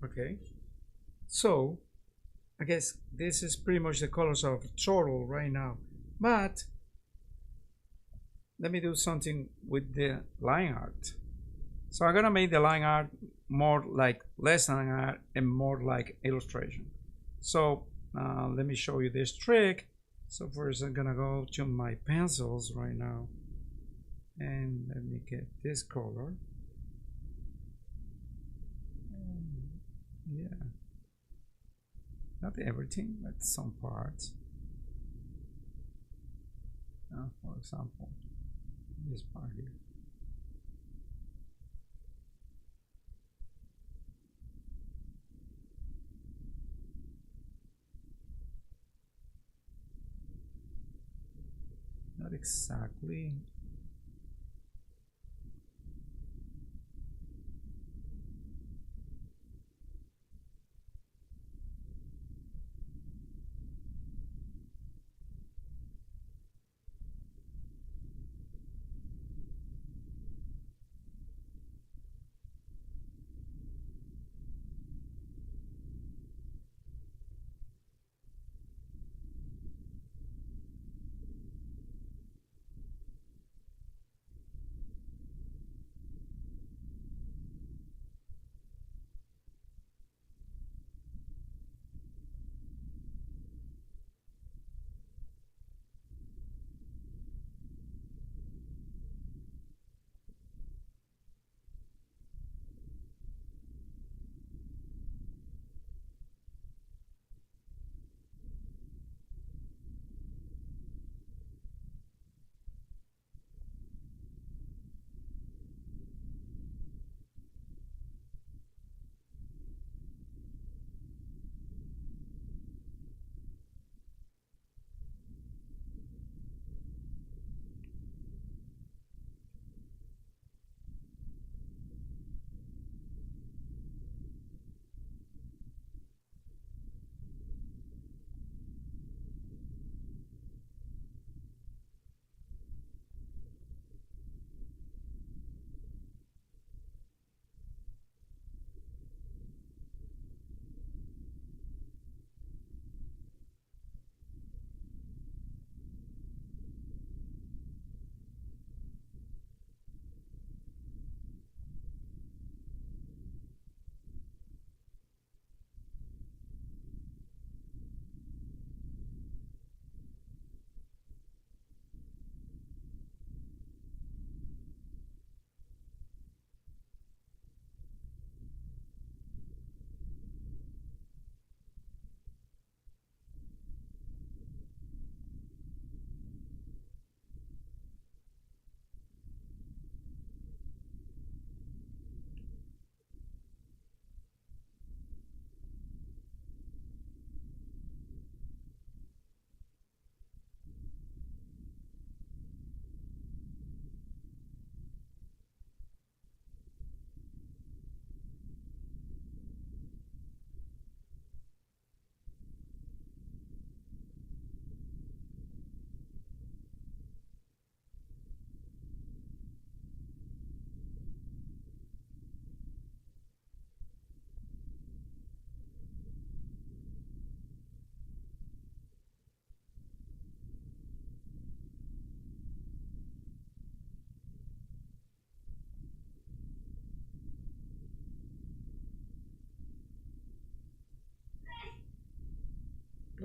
Okay. So I guess this is pretty much the colors of turtle right now. But let me do something with the line art. So I'm gonna make the line art more like less line art and more like illustration. So let me show you this trick. So first I'm gonna go to my pencils right now and let me get this color. Yeah, not everything, but some parts. For example, this part here. Not exactly.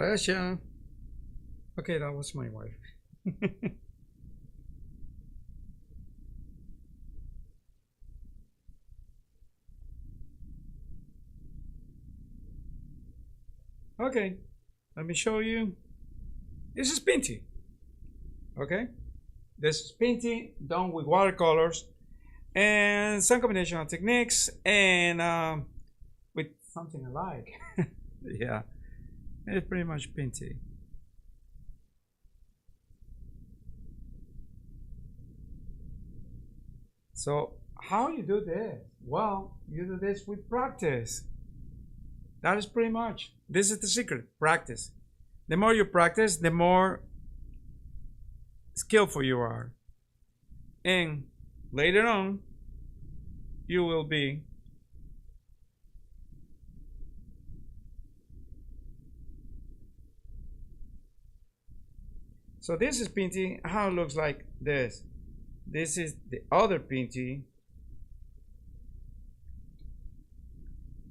Russia. Okay, that was my wife. Okay, let me show you. This is Pinty. Okay, this is Pinty done with watercolors and some combination of techniques and with something I like. Yeah, it's pretty much Pinty. So how you do this? Well, you do this with practice. That is pretty much. This is the secret. Practice. The more you practice, the more skillful you are. And later on, you will be so this is Pinty. How it looks like this. This is the other Pinty.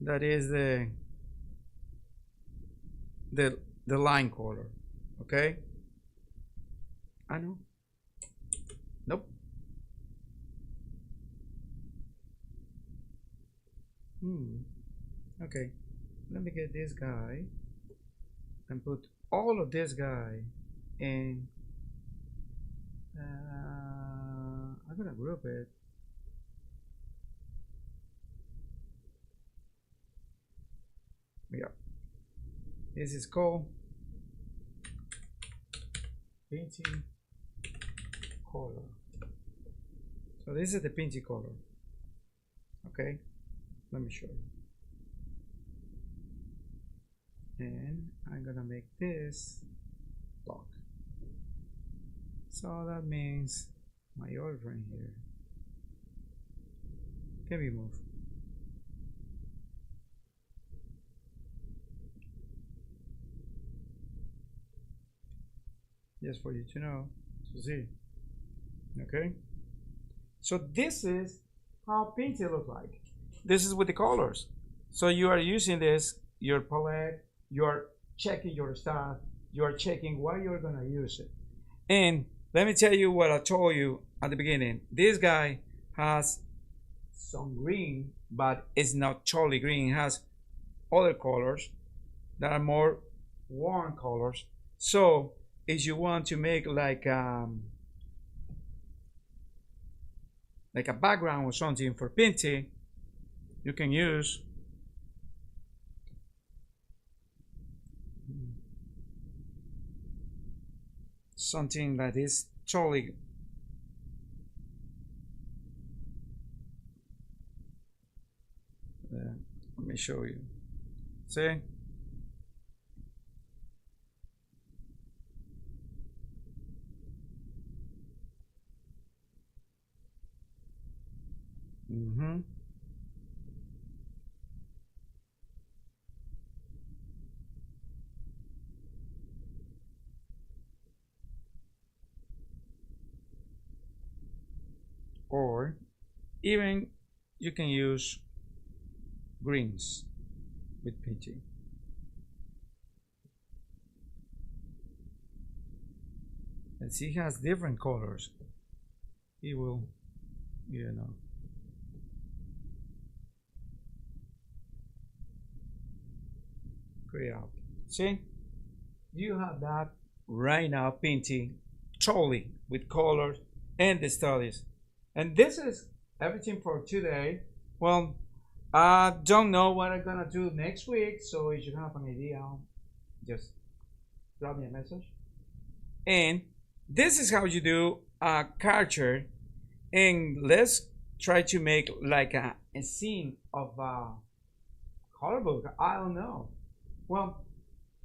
That is the line color. Okay. I know. Nope. Okay. Let me get this guy and put all of this guy in. I'm gonna group it. Yeah. This is called Pinty color. So this is the Pinty color. Okay, let me show you. And I'm gonna make this block. So that means my other friend here can be moved. Just for you to know, to see. Okay, so this is how Pinty looks like. This is with the colors. So you are using this, your palette, you're checking your stuff, you're checking why you're gonna use it. And let me tell you what I told you at the beginning. This guy has some green, but it's not totally green. It has other colors that are more warm colors. So if you want to make like a background or something for Pinty, you can use something that is totally let me show you. See? Or even you can use greens with Pinty. And he has different colors. He will, you know. Create out. See? You have that right now, Pinty, totally with colors and the studies. And this is everything for today. Well, I don't know what I'm gonna do next week, so if you have an idea, just drop me a message. And this is how you do a character. And let's try to make like a scene of a color book. I don't know. Well,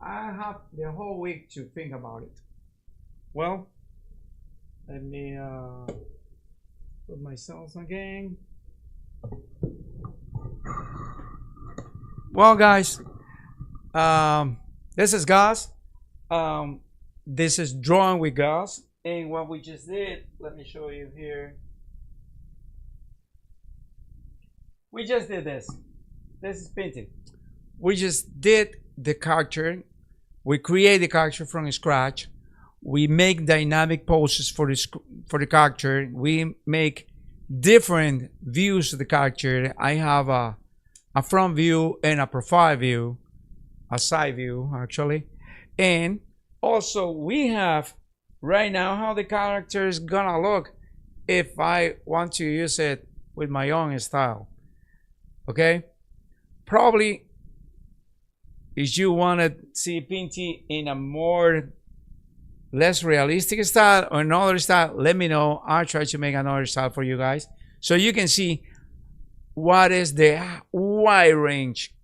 I have the whole week to think about it. Well, let me put myself again. Well, guys, this is Gus. This is drawing with Gus, and what we just did, let me show you here. We just did this. This is Pinty. We just did the character We create the character from scratch. We make dynamic poses for the character. We make different views of the character. I have a front view and a profile view, a side view actually. And also we have right now how the character is gonna look if I want to use it with my own style. Okay, probably if you want to see Pinty in a more less realistic style or another style, let me know. I'll try to make another style for you guys so you can see what is the wide range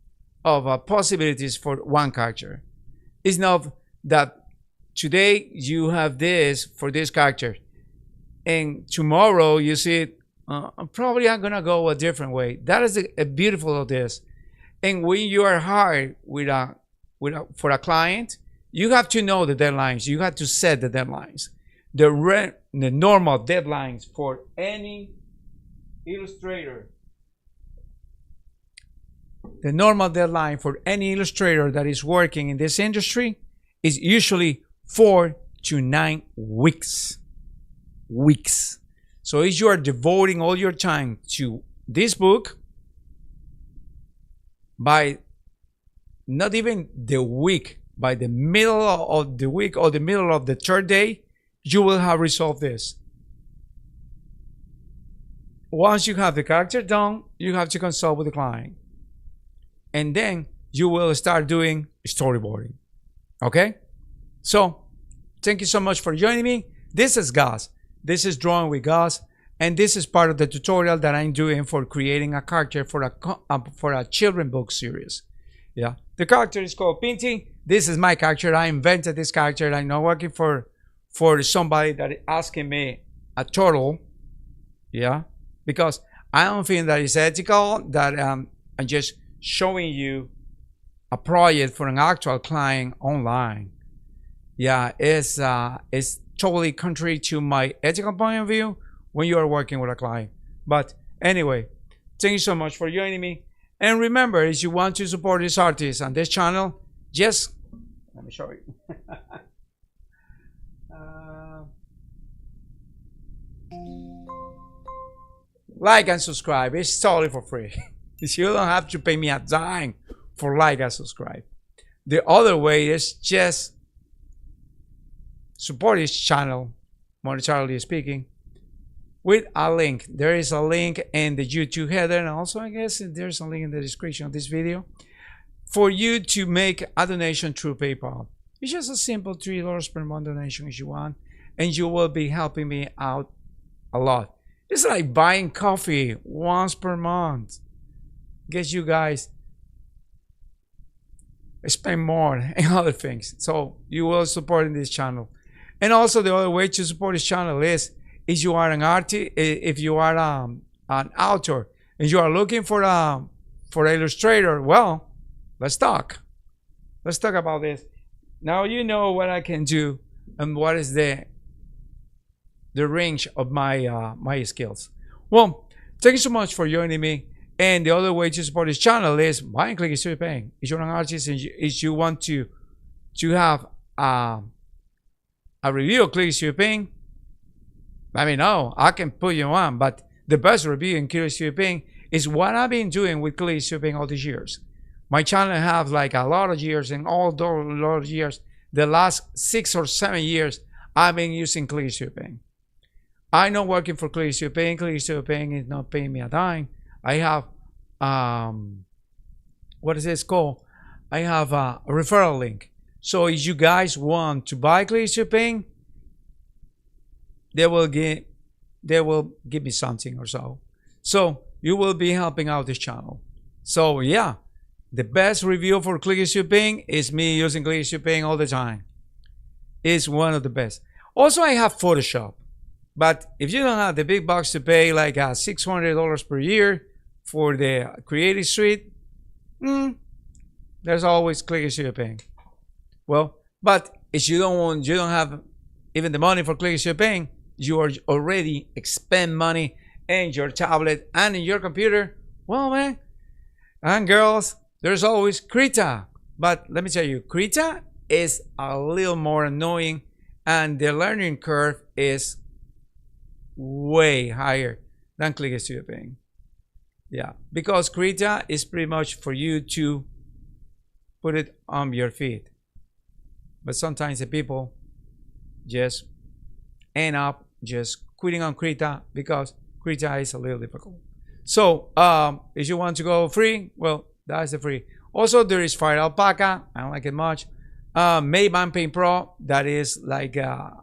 of possibilities for one character. It's not that today you have this for this character and tomorrow you see it, probably I'm gonna go a different way. That is a beautiful of this. And when you are hired for a client, you have to know the deadlines. You have to set the deadlines. The normal deadlines for any illustrator. The normal deadline for any illustrator that is working in this industry is usually 4 to 9 weeks. So if you are devoting all your time to this book, by not even the week, by the middle of the week or the middle of the third day, you will have resolved this. Once you have the character done, you have to consult with the client. And then you will start doing storyboarding. Okay? So, thank you so much for joining me. This is Gus. This is Drawing with Gus. And this is part of the tutorial that I'm doing for creating a character for a children book series. Yeah, the character is called Pinty. This is my character. I invented this character. I'm not working for somebody that is asking me a turtle. Yeah, because I don't think that it's ethical that I'm just showing you a project for an actual client online. Yeah, it's totally contrary to my ethical point of view when you are working with a client. But anyway, thank you so much for joining me. And remember, if you want to support this artist on this channel, just let me show you. Like and subscribe. It's totally for free. You don't have to pay me a dime for like and subscribe. The other way is just support this channel, monetarily speaking, with a link. There is a link in the YouTube header, and also I guess there's a link in the description of this video for you to make a donation through PayPal. It's just a simple $3 per month donation if you want, and you will be helping me out a lot. It's like buying coffee once per month. Guess you guys spend more and other things, so you will support in this channel. And also the other way to support this channel is if you are an artist, if you are an author and you are looking for an illustrator, well, let's talk about this. Now you know what I can do and what is the range of my my skills. Well, thank you so much for joining me. And the other way to support this channel is buy and click is still paying. If you're an artist and if you want to have a review of Click is still paying, let me know. I can put you on. But the best review in Click is still paying is what I've been doing with Click is still paying all these years. My channel has like a lot of years, and all those lot of years, the last 6 or 7 years, I've been using Click is still paying. I'm not working for Click is still paying. Click is still paying is not paying me a dime. I have what is this called? I have a referral link. So if you guys want to buy Click is still paying, they will give me something or so. So you will be helping out this channel. So yeah, the best review for Click is still paying is me using Click is still paying all the time. It's one of the best. Also, I have Photoshop. But if you don't have the big bucks to pay, like $600 per year for the Creative Suite, there's always Click is still paying. Well, but if you don't have even the money for Click is still paying, you are already expend money in your tablet and in your computer. Well, man and girls, there's always Krita. But let me tell you, Krita is a little more annoying, and the learning curve is way higher than Click Studio Paint. Yeah, because Krita is pretty much for you to put it on your feet. But sometimes the people just end up just quitting on Krita because Krita is a little difficult. So if you want to go free, well, that's the free. Also, there is Fire Alpaca. I don't like it much. Mayban Paint Pro, that is like a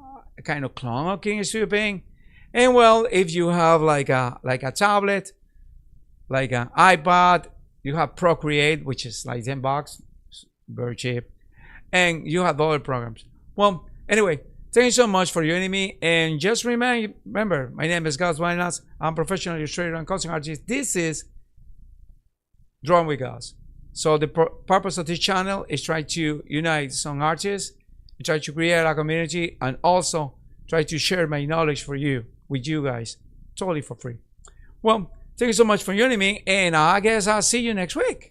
kind of clone of King Studio Paint. And well, if you have like a tablet, like an iPad, you have Procreate, which is like $10, very cheap, and you have other programs. Well, anyway, thank you so much for joining me, and just remember, my name is Gus Buenas. I'm a professional illustrator and custom artist. This is Drawing with Gus. So the purpose of this channel is try to unite some artists, and try to create a community, and also try to share my knowledge with you guys, totally for free. Well, thank you so much for joining me, and I guess I'll see you next week.